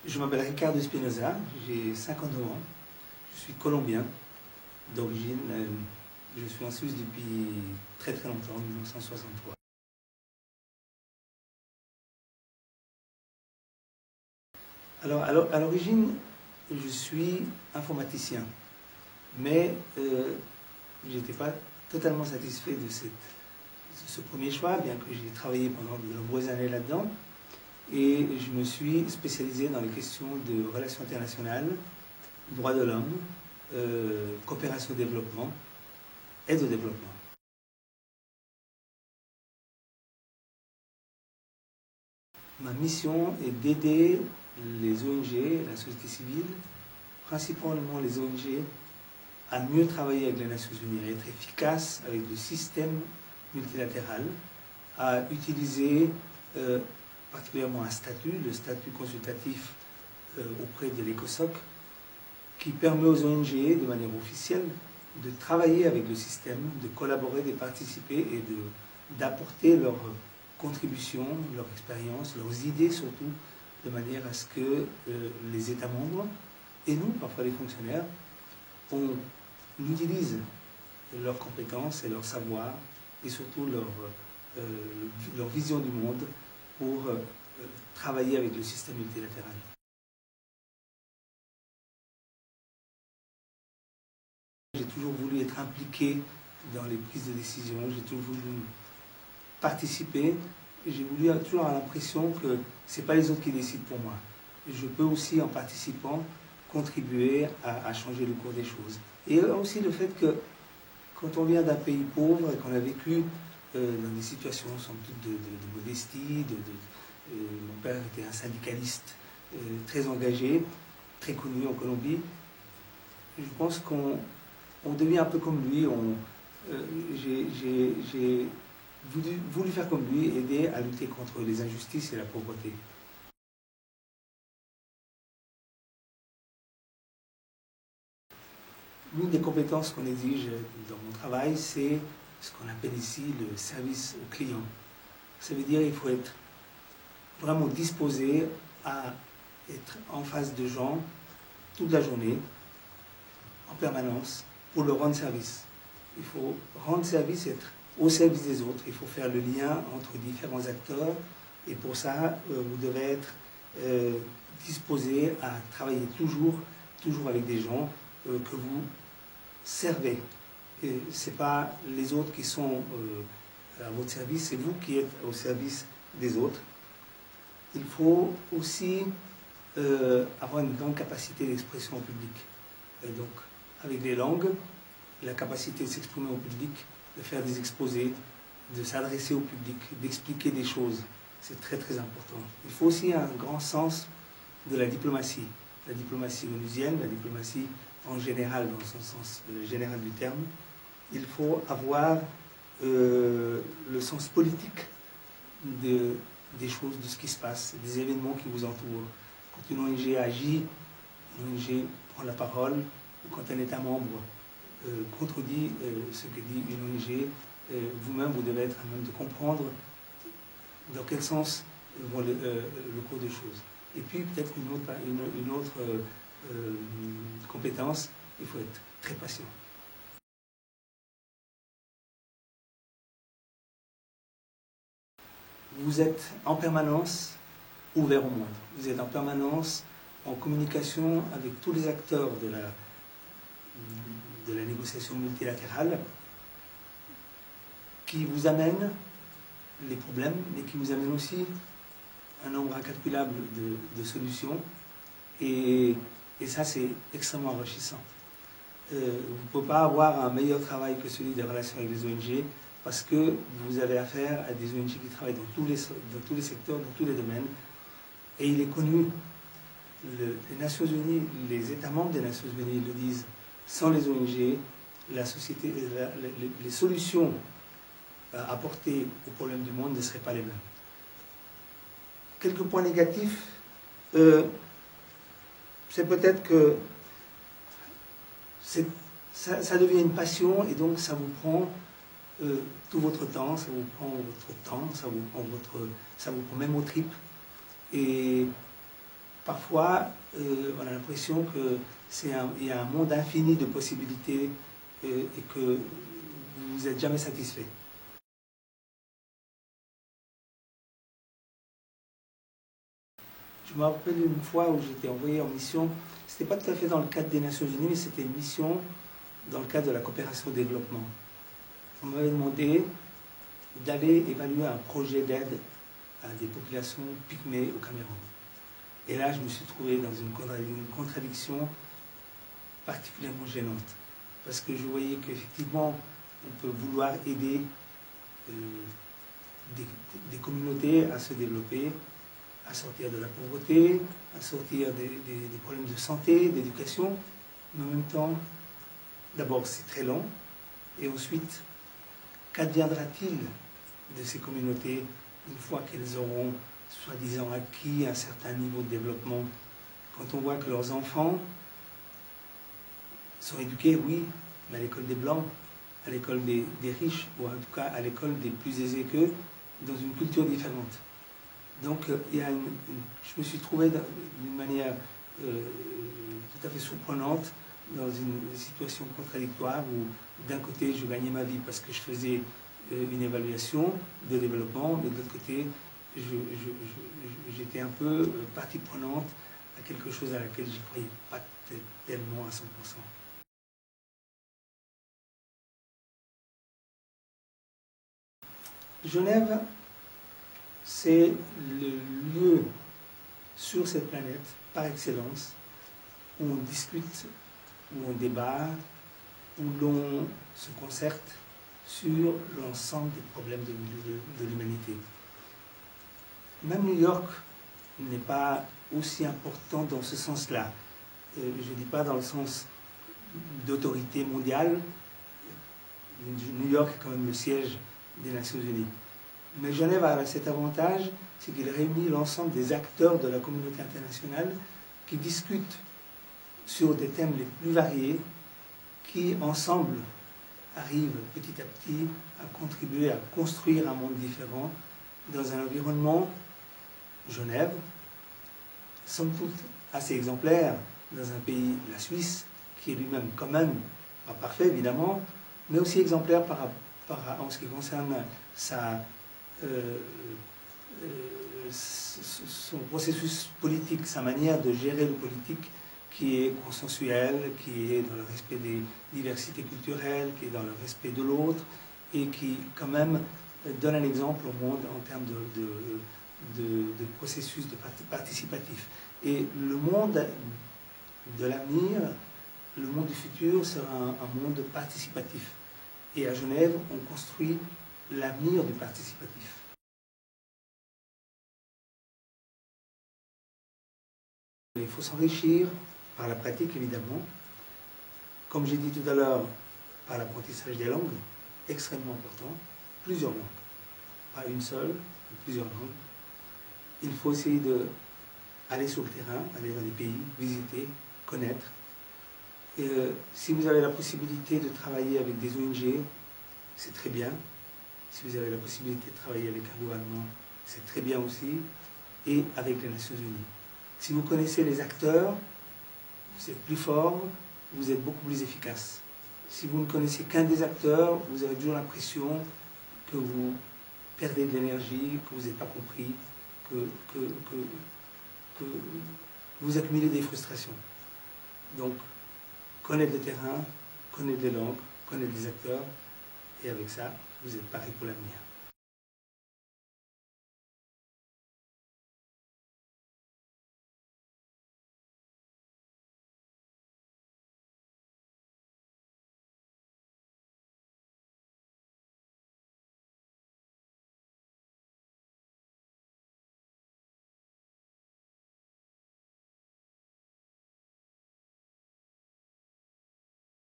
Je m'appelle Ricardo Espinosa, j'ai 59 ans, je suis colombien d'origine, je suis en Suisse depuis très longtemps, 1963. Alors, à l'origine, je suis informaticien, mais je n'étais pas totalement satisfait de ce premier choix, bien que j'ai travaillé pendant de nombreuses années là-dedans. Et je me suis spécialisé dans les questions de relations internationales, droits de l'homme, coopération au développement, aide au développement. Ma mission est d'aider les ONG, la société civile, principalement les ONG, à mieux travailler avec les Nations Unies, à être efficace avec le système multilatéral, à utiliser particulièrement un statut, le statut consultatif auprès de l'ECOSOC, qui permet aux ONG, de manière officielle, de travailler avec le système, de collaborer, de participer et d'apporter leur contribution, leur expérience, leurs idées surtout, de manière à ce que les États membres, et nous, parfois les fonctionnaires, on utilise leurs compétences et leur savoir, et surtout leur vision du monde pour travailler avec le système multilatéral. J'ai toujours voulu être impliqué dans les prises de décision, j'ai toujours voulu participer, et j'ai voulu toujours avoir l'impression que ce n'est pas les autres qui décident pour moi. Je peux aussi, en participant, contribuer à changer le cours des choses. Et aussi le fait que, quand on vient d'un pays pauvre et qu'on a vécu dans des situations sans doute de modestie, mon père était un syndicaliste très engagé, très connu en Colombie, je pense qu'on devient un peu comme lui. J'ai voulu faire comme lui, aider à lutter contre les injustices et la pauvreté. L'une des compétences qu'on exige dans mon travail, c'est ce qu'on appelle ici le service au client. Ça veut dire qu'il faut être vraiment disposé à être en face de gens toute la journée, en permanence, pour leur rendre service. Il faut rendre service, être au service des autres. Il faut faire le lien entre différents acteurs. Et pour ça, vous devez être disposé à travailler toujours avec des gens que vous servez. Ce n'est pas les autres qui sont à votre service, c'est vous qui êtes au service des autres. Il faut aussi avoir une grande capacité d'expression au public. Donc, avec les langues, la capacité de s'exprimer au public, de faire des exposés, de s'adresser au public, d'expliquer des choses. C'est très important. Il faut aussi un grand sens de la diplomatie onusienne, la diplomatie en général, dans son sens général du terme. Il faut avoir le sens politique des choses, de ce qui se passe, des événements qui vous entourent. Quand une ONG agit, une ONG prend la parole, ou quand un État membre contredit ce que dit une ONG, vous-même, vous devez être à même de comprendre dans quel sens vont le cours des choses. Et puis, peut-être une autre compétence, il faut être très patient. Vous êtes en permanence ouvert au monde. Vous êtes en permanence en communication avec tous les acteurs de la négociation multilatérale qui vous amènent les problèmes, mais qui vous amènent aussi un nombre incalculable de solutions. Et ça, c'est extrêmement enrichissant. Vous ne pouvez pas avoir un meilleur travail que celui des relations avec les ONG, parce que vous avez affaire à des ONG qui travaillent dans tous les secteurs, dans tous les domaines. Et il est connu, les Nations Unies, les États membres des Nations Unies le disent, sans les ONG, les solutions apportées aux problèmes du monde ne seraient pas les mêmes. Quelques points négatifs, c'est peut-être que ça devient une passion et donc ça vous prend tout votre temps, ça vous prend votre temps, ça vous prend même aux tripes. Et parfois, on a l'impression qu'il y a un monde infini de possibilités et que vous n'êtes jamais satisfait. Je me rappelle une fois où j'étais envoyé en mission, c'était pas tout à fait dans le cadre des Nations Unies, mais c'était une mission dans le cadre de la coopération au développement. On m'avait demandé d'aller évaluer un projet d'aide à des populations pygmées au Cameroun. Et là, je me suis trouvé dans une contradiction particulièrement gênante. Parce que je voyais qu'effectivement, on peut vouloir aider des communautés à se développer, à sortir de la pauvreté, à sortir des problèmes de santé, d'éducation, mais en même temps, d'abord c'est très long, et ensuite, qu'adviendra-t-il de ces communautés une fois qu'elles auront soi-disant acquis un certain niveau de développement, quand on voit que leurs enfants sont éduqués, oui, mais à l'école des Blancs, à l'école des riches, ou en tout cas à l'école des plus aisés qu'eux, dans une culture différente. Donc, je me suis trouvé d'une manière tout à fait surprenante dans une situation contradictoire où, d'un côté, je gagnais ma vie parce que je faisais une évaluation de développement, mais de l'autre côté, j'étais un peu partie prenante à quelque chose à laquelle je ne croyais pas tellement à 100%. Genève, c'est le lieu sur cette planète, par excellence, où on discute, où on débat, où l'on se concerte sur l'ensemble des problèmes de l'humanité. Même New York n'est pas aussi important dans ce sens-là. Je ne dis pas dans le sens d'autorité mondiale. New York est quand même le siège des Nations Unies. Mais Genève a cet avantage, c'est qu'il réunit l'ensemble des acteurs de la communauté internationale qui discutent sur des thèmes les plus variés, qui ensemble arrivent petit à petit à contribuer à construire un monde différent dans un environnement, Genève, somme toute assez exemplaire, dans un pays, la Suisse, qui est lui-même quand même, pas parfait évidemment, mais aussi exemplaire en ce qui concerne son processus politique, sa manière de gérer le politique, qui est consensuel, qui est dans le respect des diversités culturelles, qui est dans le respect de l'autre, et qui quand même donne un exemple au monde en termes de processus participatif. Et le monde de l'avenir, le monde du futur sera un monde participatif. Et à Genève, on construit l'avenir du participatif. Il faut s'enrichir par la pratique, évidemment. Comme j'ai dit tout à l'heure, par l'apprentissage des langues, extrêmement important, plusieurs langues. Pas une seule, mais plusieurs langues. Il faut essayer d'aller sur le terrain, aller dans les pays, visiter, connaître. Et, si vous avez la possibilité de travailler avec des ONG, c'est très bien. Si vous avez la possibilité de travailler avec un gouvernement, c'est très bien aussi. Et avec les Nations Unies. Si vous connaissez les acteurs, vous êtes plus fort, vous êtes beaucoup plus efficace. Si vous ne connaissez qu'un des acteurs, vous avez toujours l'impression que vous perdez de l'énergie, que vous n'êtes pas compris, que vous accumulez des frustrations. Donc, connaître le terrain, connaître les langues, connaître les acteurs, et avec ça, vous êtes paré pour l'avenir.